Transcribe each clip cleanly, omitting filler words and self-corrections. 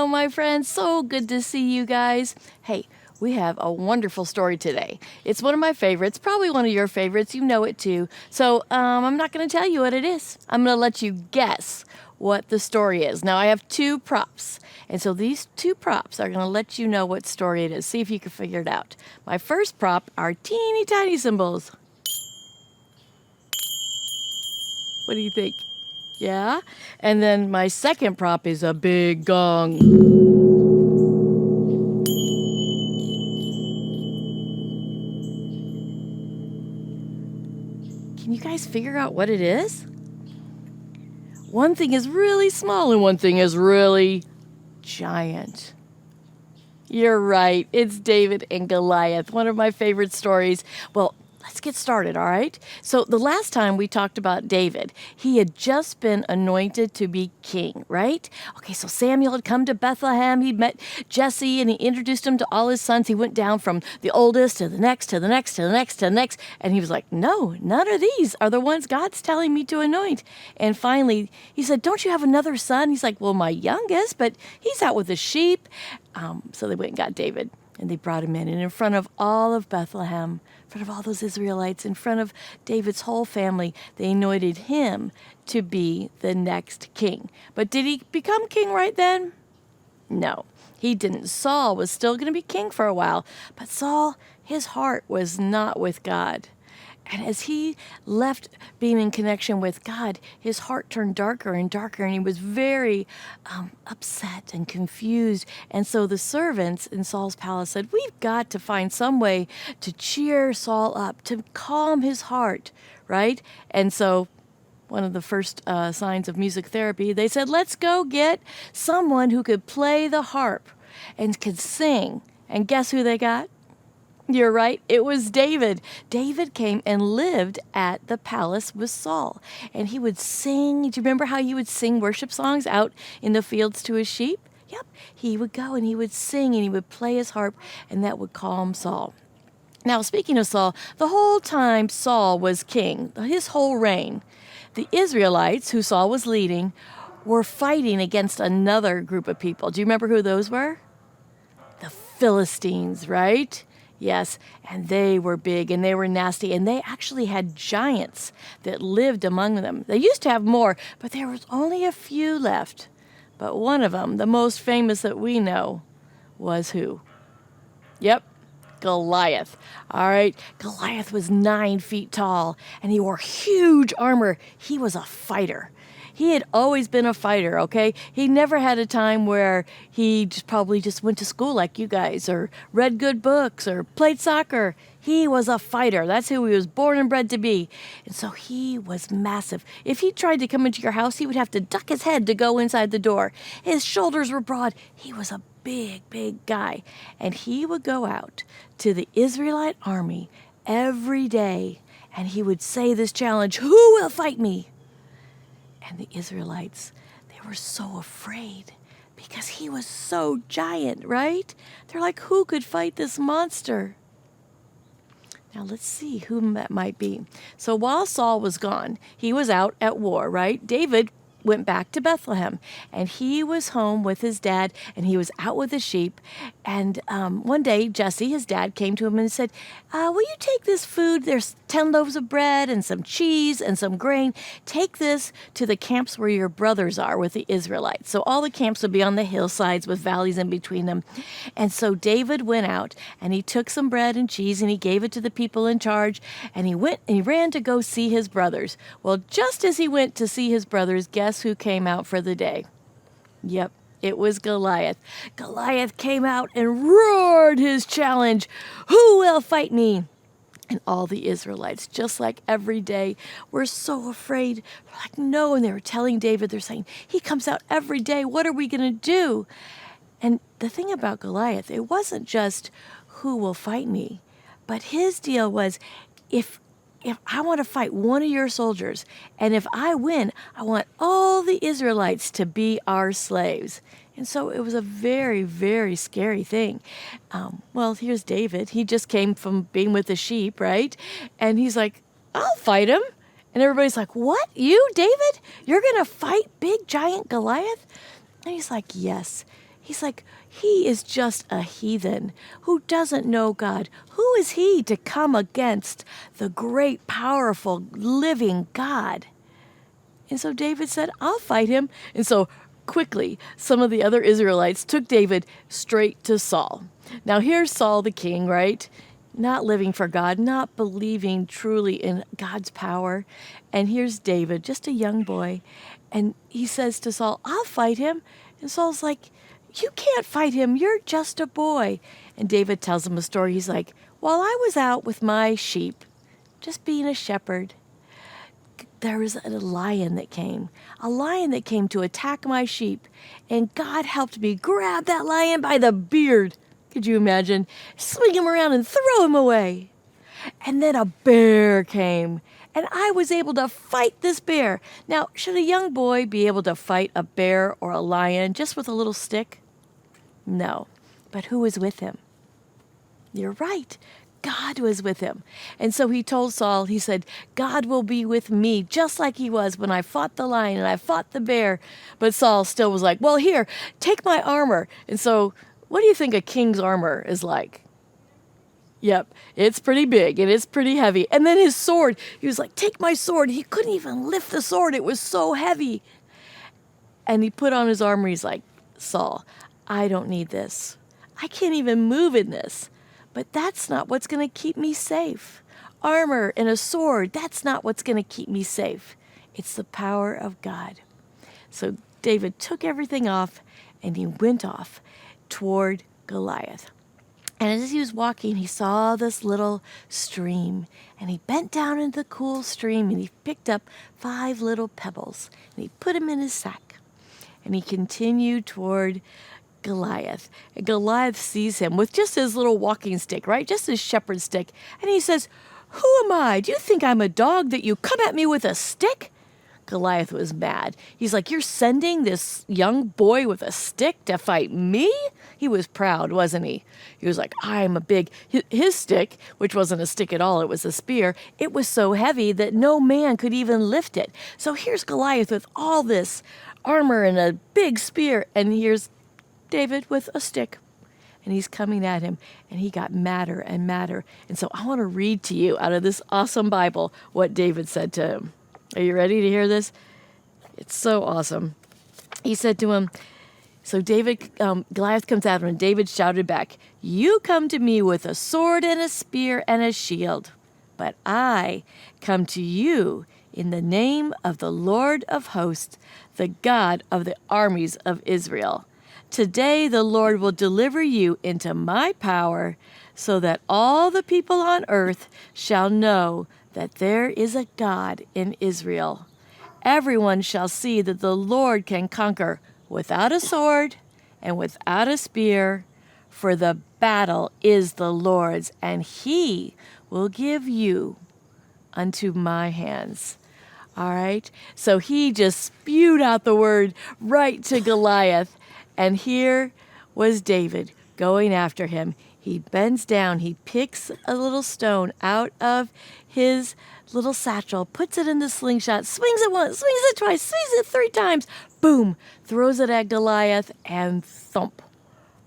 Hello, my friends. So good to see you guys. Hey, we have a wonderful story today. It's one of my favorites, probably one of your favorites. You know it too. So I'm not going to tell you what it is. I'm going to let you guess what the story is. Now, I have two props. And so these two props are going to let you know what story it is. See if you can figure it out. My first prop are teeny tiny cymbals. What do you think? Yeah? And then my second prop is a big gong. Can you guys figure out what it is? One thing is really small and one thing is really giant. You're right. It's David and Goliath, one of my favorite stories. Well, let's get started, all right? So the last time we talked about David, he had just been anointed to be king, right? Okay, so Samuel had come to Bethlehem. He'd met Jesse and he introduced him to all his sons. He went down from the oldest to the next, to the next, to the next, to the next. And he was like, no, none of these are the ones God's telling me to anoint. And finally, he said, don't you have another son? He's like, well, my youngest, but he's out with the sheep. So they went and got David. And they brought him in. And in front of all of Bethlehem, in front of all those Israelites, in front of David's whole family, they anointed him to be the next king. But did he become king right then? No, he didn't. Saul was still going to be king for a while. But Saul, his heart was not with God. And as he left being in connection with God, his heart turned darker and darker, and he was very upset and confused. And so the servants in Saul's palace said, we've got to find some way to cheer Saul up, to calm his heart, right? And so one of the first signs of music therapy, they said, let's go get someone who could play the harp and could sing. And guess who they got? You're right. It was David. David came and lived at the palace with Saul. And he would sing. Do you remember how he would sing worship songs out in the fields to his sheep? Yep. He would go and he would sing and he would play his harp, and that would calm Saul. Now, speaking of Saul, the whole time Saul was king, his whole reign, the Israelites, who Saul was leading, were fighting against another group of people. Do you remember who those were? The Philistines, right? Yes, and they were big and they were nasty, and they actually had giants that lived among them. They used to have more, but there was only a few left. But one of them, the most famous that we know, was who? Yep, Goliath. All right, Goliath was 9 feet tall, and he wore huge armor. He was a fighter. He had always been a fighter, okay? He never had a time where he probably just went to school like you guys, or read good books, or played soccer. He was a fighter. That's who he was born and bred to be. And so he was massive. If he tried to come into your house, he would have to duck his head to go inside the door. His shoulders were broad. He was a big, big guy. And he would go out to the Israelite army every day, and he would say this challenge, who will fight me? And the Israelites, they were so afraid because he was so giant, right? They're like, who could fight this monster? Now let's see whom that might be. So while Saul was gone, he was out at war, right? David went back to Bethlehem, and he was home with his dad, and he was out with the sheep. And one day, Jesse, his dad, came to him and said, will you take this food? There's 10 loaves of bread and some cheese and some grain. Take this to the camps where your brothers are with the Israelites. So all the camps would be on the hillsides with valleys in between them. And so David went out, and he took some bread and cheese, and he gave it to the people in charge, and he went and he ran to go see his brothers. Well, just as he went to see his brothers, guess who came out for the day? Yep, it was Goliath. Goliath came out and roared his challenge, who will fight me? And all the Israelites, just like every day, were so afraid. They're like, no, and they were telling David, they're saying, he comes out every day, what are we going to do? And the thing about Goliath, it wasn't just who will fight me, but his deal was, if I want to fight one of your soldiers, and if I win, I want all the Israelites to be our slaves. And so it was a very, very scary thing. Well, here's David. He just came from being with the sheep, right? And he's like, I'll fight him. And everybody's like, what? You, David? You're going to fight big, giant Goliath? And he's like, yes. He's like, he is just a heathen who doesn't know God. Who is he to come against the great, powerful, living God? And so David said, I'll fight him. And so quickly, some of the other Israelites took David straight to Saul. Now here's Saul the king, right? Not living for God, not believing truly in God's power. And here's David, just a young boy. And he says to Saul, I'll fight him. And Saul's like, you can't fight him. You're just a boy. And David tells him a story. He's like, while I was out with my sheep, just being a shepherd, there was a lion that came to attack my sheep. And God helped me grab that lion by the beard. Could you imagine? Swing him around and throw him away. And then a bear came, and I was able to fight this bear. Now, should a young boy be able to fight a bear or a lion just with a little stick? No. But who was with him? You're right. God was with him. And so he told Saul, he said, God will be with me just like he was when I fought the lion and I fought the bear. But Saul still was like, well, here, take my armor. And so what do you think a king's armor is like? Yep, it's pretty big and it's pretty heavy. And then his sword, he was like, take my sword. He couldn't even lift the sword. It was so heavy. And he put on his armor. He's like, Saul, I don't need this. I can't even move in this. But that's not what's going to keep me safe. Armor and a sword, that's not what's going to keep me safe. It's the power of God. So David took everything off and he went off toward Goliath. And as he was walking, he saw this little stream, and he bent down into the cool stream, and he picked up 5 little pebbles, and he put them in his sack, and he continued toward Goliath. And Goliath sees him with just his little walking stick, right? Just his shepherd stick. And he says, who am I? Do you think I'm a dog that you come at me with a stick? Goliath was mad. He's like, you're sending this young boy with a stick to fight me? He was proud, wasn't he? He was like, I'm a big... His stick, which wasn't a stick at all, it was a spear, it was so heavy that no man could even lift it. So here's Goliath with all this armor and a big spear, and here's David with a stick. And he's coming at him, and he got madder and madder. And so I want to read to you out of this awesome Bible what David said to him. Are you ready to hear this? It's so awesome. He said to him, so Goliath comes at him, and David shouted back, you come to me with a sword and a spear and a shield, but I come to you in the name of the Lord of hosts, the God of the armies of Israel. Today the Lord will deliver you into my power, so that all the people on earth shall know that there is a God in Israel. Everyone shall see that the Lord can conquer without a sword and without a spear, for the battle is the Lord's, and he will give you unto my hands. All right? So he just spewed out the word right to Goliath, and here was David going after him. He bends down, he picks a little stone out of his little satchel, puts it in the slingshot, swings it once, swings it twice, swings it 3 times, boom, throws it at Goliath, and thump,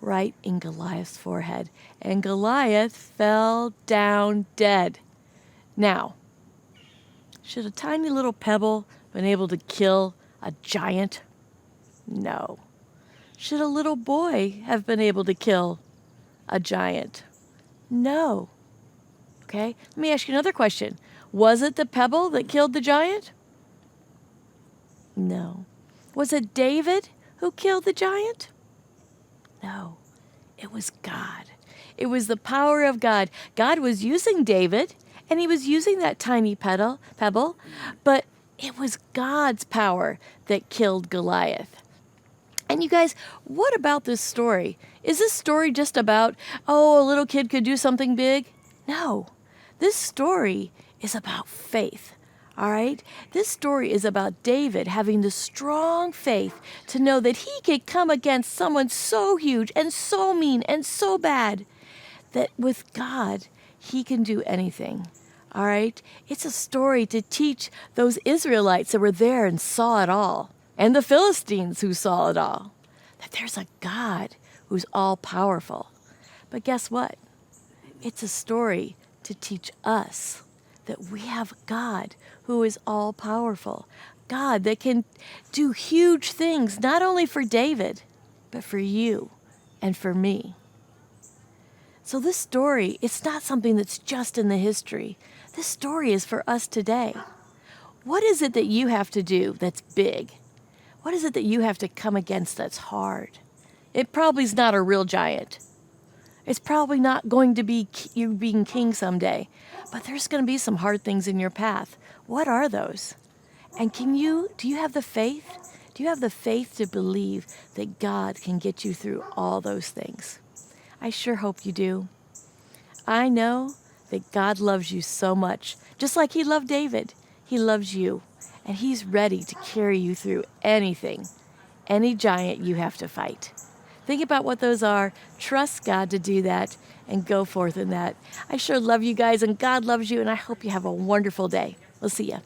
right in Goliath's forehead. And Goliath fell down dead. Now, should a tiny little pebble been able to kill a giant? No. Should a little boy have been able to kill a giant? No. Okay, let me ask you another question. Was it the pebble that killed the giant? No. Was it David who killed the giant? No. It was God. It was the power of God. God was using David, and he was using that tiny pebble, but it was God's power that killed Goliath. And you guys, what about this story? Is this story just about, a little kid could do something big? No. This story is about faith, all right? This story is about David having the strong faith to know that he could come against someone so huge and so mean and so bad that with God, he can do anything, all right? It's a story to teach those Israelites that were there and saw it all, and the Philistines who saw it all, that there's a God who's all powerful. But guess what? It's a story to teach us that we have God who is all powerful. God that can do huge things, not only for David, but for you and for me. So this story, it's not something that's just in the history. This story is for us today. What is it that you have to do that's big? What is it that you have to come against that's hard? It probably is not a real giant. It's probably not going to be you being king someday, but there's going to be some hard things in your path. What are those? And do you have the faith? Do you have the faith to believe that God can get you through all those things? I sure hope you do. I know that God loves you so much, just like he loved David. He loves you, and he's ready to carry you through anything, any giant you have to fight. Think about what those are. Trust God to do that and go forth in that. I sure love you guys, and God loves you, and I hope you have a wonderful day. We'll see you.